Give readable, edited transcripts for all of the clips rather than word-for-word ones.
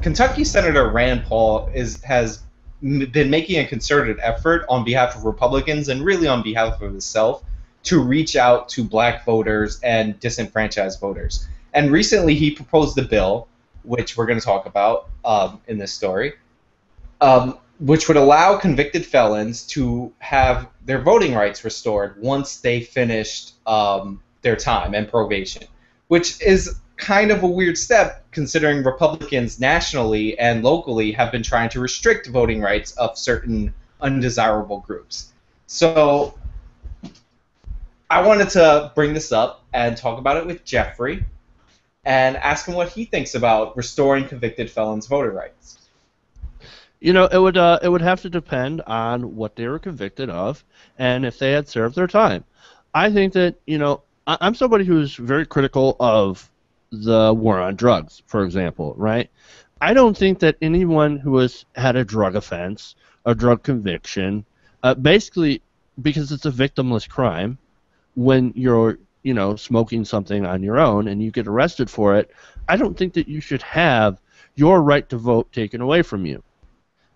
Kentucky Senator Rand Paul has been making a concerted effort on behalf of Republicans and really on behalf of himself to reach out to black voters and disenfranchised voters. And recently he proposed a bill, which we're going to talk about in this story, which would allow convicted felons to have their voting rights restored once they finished their time and probation, which is kind of a weird step considering Republicans nationally and locally have been trying to restrict voting rights of certain undesirable groups. So I wanted to bring this up and talk about it with Jeffrey and ask him what he thinks about restoring convicted felons' voting rights. It would have to depend on what they were convicted of and if they had served their time. I think that, I'm somebody who's very critical of the war on drugs, for example, right? I don't think that anyone who has had a drug offense, a drug conviction, basically because it's a victimless crime, when you're, smoking something on your own and you get arrested for it, I don't think that you should have your right to vote taken away from you.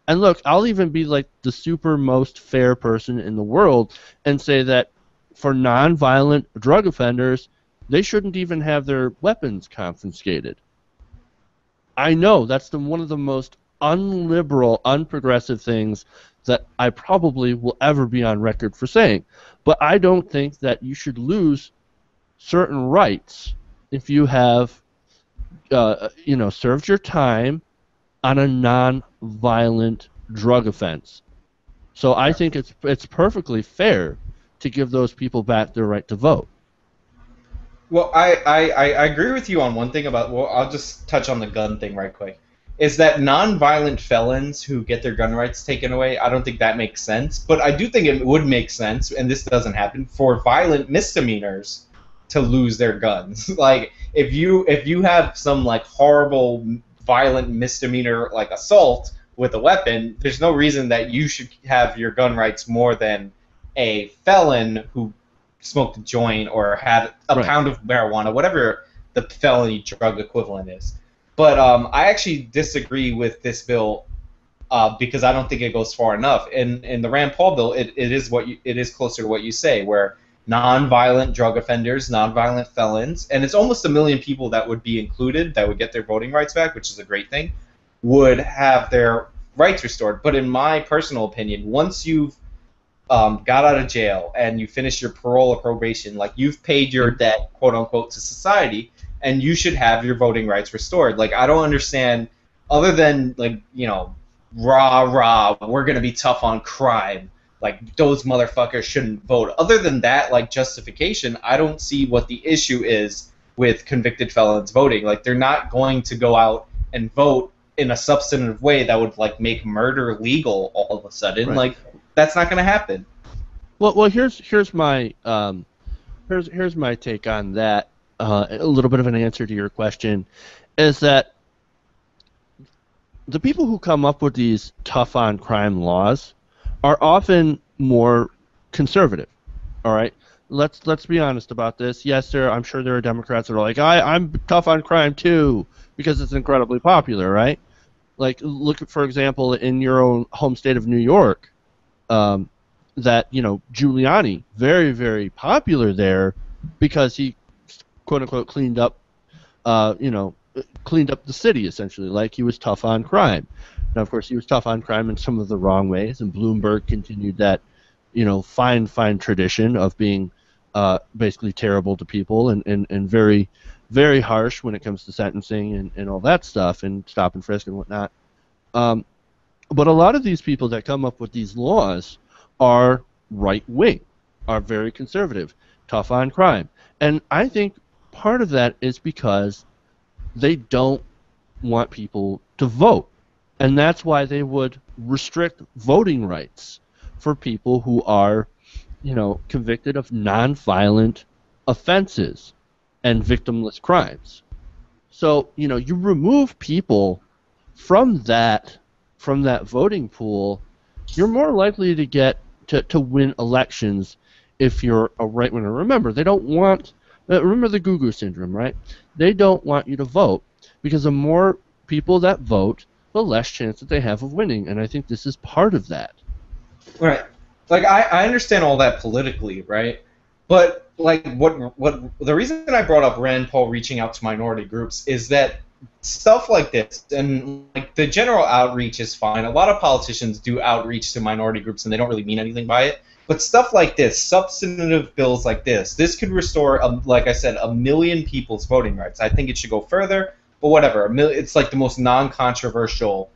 And look, I'll even be like the super most fair person in the world and say that for non-violent drug offenders, they shouldn't even have their weapons confiscated. I know that's one of the most unliberal, unprogressive things that I probably will ever be on record for saying. But I don't think that you should lose certain rights if you have, served your time on a non-violent drug offense. So I think it's perfectly fair to give those people back their right to vote. Well, I agree with you on one thing about, well, I'll just touch on the gun thing right quick, is that non-violent felons who get their gun rights taken away, I don't think that makes sense. But I do think it would make sense, and this doesn't happen, for violent misdemeanors to lose their guns. Like, if you have some, like, horrible violent misdemeanor, like assault with a weapon, there's no reason that you should have your gun rights more than a felon who smoked a joint or had a pound of marijuana, whatever the felony drug equivalent is. But I actually disagree with this bill because I don't think it goes far enough. In the Rand Paul bill, it is closer to what you say, where non-violent drug offenders, non-violent felons, and it's almost 1 million people that would be included that would get their voting rights back, which is a great thing, would have their rights restored. But in my personal opinion, once you've got out of jail and you finish your parole or probation, like, you've paid your debt, quote unquote, to society, and you should have your voting rights restored. Like, I don't understand, other than, like, rah, we're going to be tough on crime, like, those motherfuckers shouldn't vote. Other than that, like, justification, I don't see what the issue is with convicted felons voting. Like, they're not going to go out and vote in a substantive way that would, like, make murder legal all of a sudden. Right. Like, that's not going to happen. Well, here's my take on that. A little bit of an answer to your question is that the people who come up with these tough on crime laws are often more conservative. All right, let's be honest about this. Yes, I'm sure there are Democrats that are like, I'm tough on crime too because it's incredibly popular, right? Like, look at, for example, in your own home state of New York, that Giuliani, very, very popular there because he, quote unquote, cleaned up the city, essentially. Like, he was tough on crime. Now, of course, he was tough on crime in some of the wrong ways, and Bloomberg continued that, fine tradition of being basically terrible to people and very, very harsh when it comes to sentencing and all that stuff and stop and frisk and whatnot. But a lot of these people that come up with these laws are right-wing, are very conservative, tough on crime. And I think part of that is because they don't want people to vote. And that's why they would restrict voting rights for people who are, convicted of non-violent offenses and victimless crimes. So, you remove people from that voting pool, you're more likely to get to win elections if you're a right-winger. Remember, they don't want, remember the Goo Goo syndrome, right? They don't want you to vote because the more people that vote, the less chance that they have of winning, and I think this is part of that. Right. Like I understand all that politically, right? But like what the reason I brought up Rand Paul reaching out to minority groups is that stuff like this and like the general outreach is fine. A lot of politicians do outreach to minority groups and they don't really mean anything by it. But stuff like this, substantive bills like this could restore, like I said, 1 million people's voting rights. I think it should go further, but whatever. It's like the most non-controversial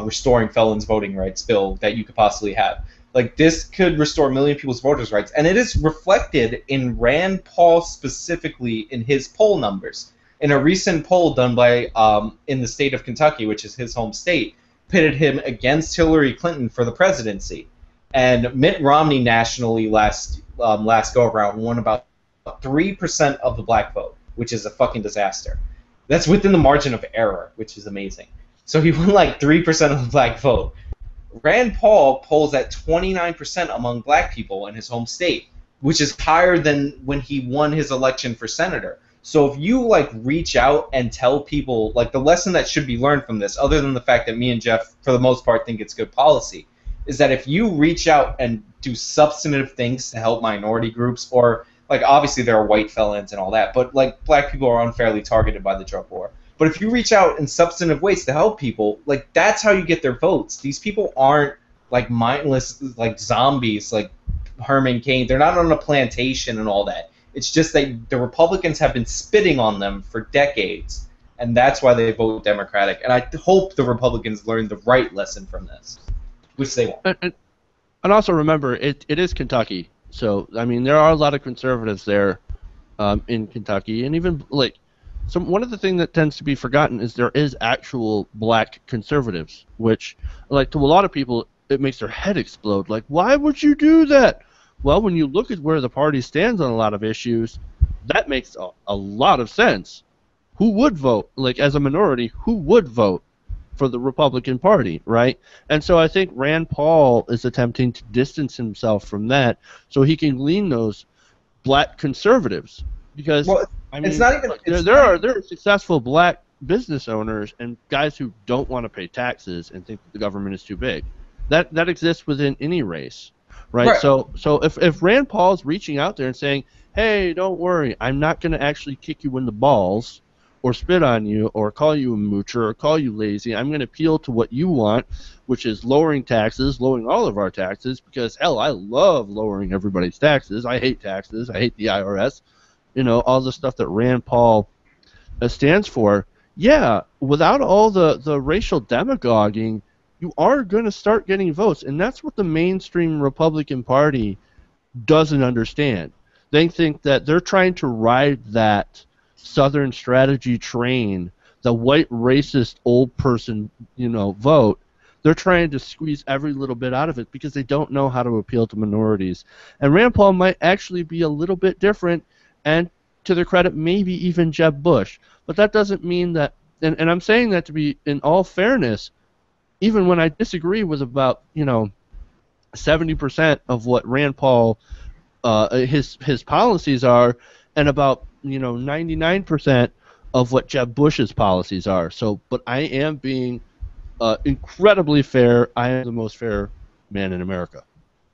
restoring felons' voting rights bill that you could possibly have. Like, this could restore 1 million people's voters' rights, and it is reflected in Rand Paul specifically in his poll numbers. In a recent poll done by in the state of Kentucky, which is his home state, pitted him against Hillary Clinton for the presidency. And Mitt Romney nationally last go-around won about 3% of the black vote, which is a fucking disaster. That's within the margin of error, which is amazing. So he won like 3% of the black vote. Rand Paul polls at 29% among black people in his home state, which is higher than when he won his election for senator. So if you like reach out and tell people, like the lesson that should be learned from this, other than the fact that me and Jeff, for the most part, think it's good policy, is that if you reach out and do substantive things to help minority groups, or like obviously there are white felons and all that, but like black people are unfairly targeted by the drug war. But if you reach out in substantive ways to help people, like that's how you get their votes. These people aren't like mindless, like zombies, like Herman Cain. They're not on a plantation and all that. It's just that the Republicans have been spitting on them for decades, and that's why they vote Democratic. And I hope the Republicans learn the right lesson from this, which they won't. And also remember, it is Kentucky. So, I mean, there are a lot of conservatives there in Kentucky, and even like one of the things that tends to be forgotten is there is actual black conservatives, which, like, to a lot of people, it makes their head explode. Like, why would you do that? Well, when you look at where the party stands on a lot of issues, that makes a lot of sense. Who would vote, like, as a minority, who would vote for the Republican Party, right? And so I think Rand Paul is attempting to distance himself from that so he can glean those black conservatives. Because, well, I mean, it's not even, there are successful black business owners and guys who don't want to pay taxes and think that the government is too big. That exists within any race, right? So if Rand Paul is reaching out there and saying, hey, don't worry, I'm not going to actually kick you in the balls or spit on you or call you a moocher or call you lazy, I'm going to appeal to what you want, which is lowering taxes, lowering all of our taxes, because, hell, I love lowering everybody's taxes. I hate taxes. I hate the IRS. You know, all the stuff that Rand Paul stands for. Yeah, without all the racial demagoguing, you are going to start getting votes, and that's what the mainstream Republican Party doesn't understand. They think that they're trying to ride that Southern strategy train, the white racist old person, vote. They're trying to squeeze every little bit out of it because they don't know how to appeal to minorities. And Rand Paul might actually be a little bit different, and to their credit, maybe even Jeb Bush. But that doesn't mean that, and I'm saying that to be in all fairness, even when I disagree with about 70% of what Rand Paul his policies are, and about 99% of what Jeb Bush's policies are. So, but I am being incredibly fair. I am the most fair man in America.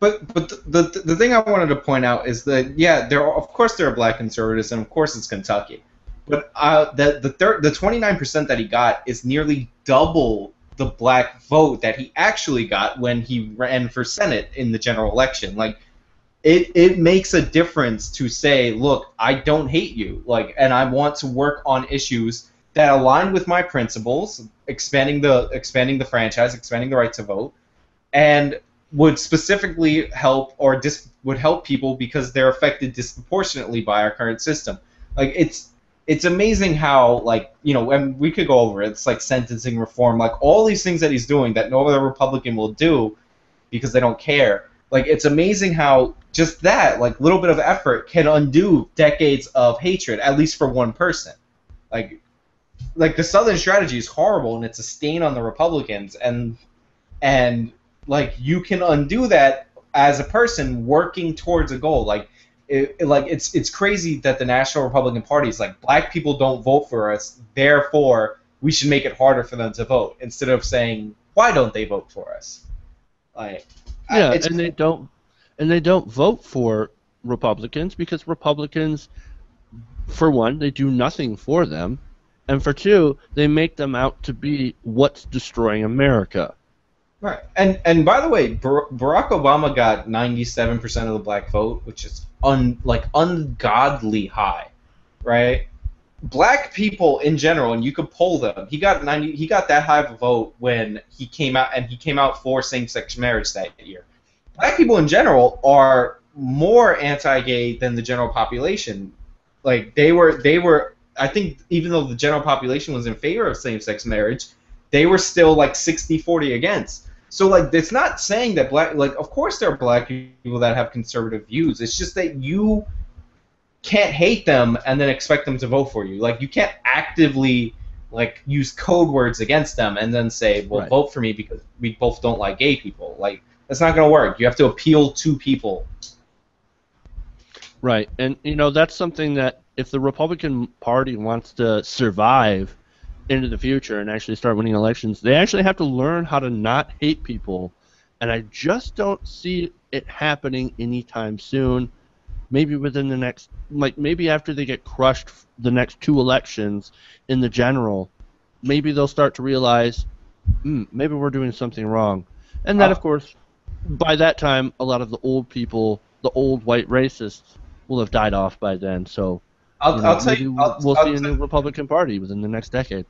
But the thing I wanted to point out is that of course there are black conservatives, and of course it's Kentucky, but the 29% that he got is nearly double the black vote that he actually got when he ran for Senate in the general election. Like, it makes a difference to say, look, I don't hate you, like, and I want to work on issues that align with my principles, expanding the franchise, expanding the right to vote, and would specifically help would help people because they're affected disproportionately by our current system. Like, it's amazing how, like, and we could go over it. It's like sentencing reform, like all these things that he's doing that no other Republican will do because they don't care. Like, it's amazing how just that, like, little bit of effort can undo decades of hatred, at least for one person. Like the Southern strategy is horrible, and it's a stain on the Republicans, and like, you can undo that as a person working towards a goal. Like, it's crazy that the National Republican Party is like, black people don't vote for us, therefore we should make it harder for them to vote instead of saying why don't they vote for us. Like, Yeah, it's and they don't vote for Republicans because Republicans, for one, they do nothing for them, and for two, they make them out to be what's destroying America. right. And by the way, Barack Obama got 97% of the black vote, which is ungodly high, right? Black people in general, and you could poll them. He got that high of a vote when he came out, and he came out for same-sex marriage that year. Black people in general are more anti-gay than the general population. Like they were. I think even though the general population was in favor of same-sex marriage, they were still like 60-40 against. So like it's not saying that of course there are black people that have conservative views. It's just that you can't hate them and then expect them to vote for you. Like you can't actively like use code words against them and then say, "Well, Right. vote for me because we both don't like gay people." Like that's not going to work. You have to appeal to people. Right. And that's something that if the Republican Party wants to survive into the future and actually start winning elections, they actually have to learn how to not hate people. And I just don't see it happening anytime soon. Maybe within the next, like maybe after they get crushed the next two elections in the general, maybe they'll start to realize, maybe we're doing something wrong. And then, of course, by that time, a lot of the old people, the old white racists, will have died off by then. So, I'll tell maybe you. we'll see a new Republican Party within the next decade.